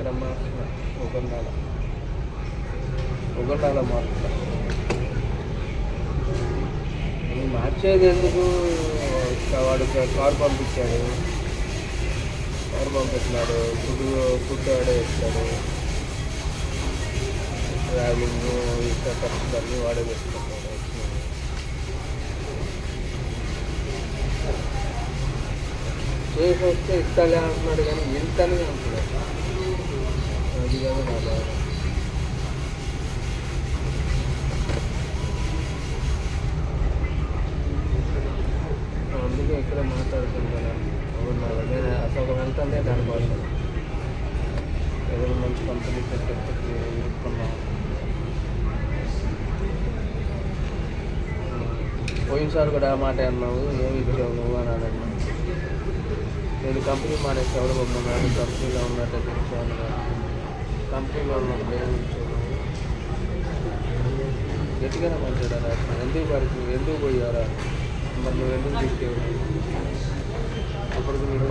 ఇక్కడ మార్చిన ఒకళ్ళ మార్చిన మార్చేది ఎందుకు? వాడు కారు పంపించాడు, ఫుడ్ వాడే ఇస్తాడు, ట్రావెలింగ్ ఇతర ఖర్చులన్నీ వాడే పెట్టుకుంటాడు. చేసి వస్తే ఇస్తాలే అంటున్నాడు కానీ ఇంతనే అంటున్నాడు. అది కదా నా బాధ. అందుకే ఇక్కడ మాట్లాడుకుంటాను. నేను అసలు వెళ్తానే దానికోసం ఏదైనా మంచి కంపెనీ పెట్టి ఇరుక్కున్నాం. పోయినసారి కూడా ఆ మాట అన్నావు, ఏమి ఇచ్చావు నువ్వు అని అన్నాడు. నేను కంపెనీ మానేసి ఎవరు పొమ్మన్నాడు, కంపెనీలో ఉన్నట్టే తెచ్చాను. కంపెనీలో ఉన్నప్పుడు ఏమి ఇచ్చావు నువ్వు? గట్టిగానే మంచిగా ఎందుకు పోయారా మరి నువ్వు ఎందుకు తీసుకెళ్ళి అప్పటికి నీకు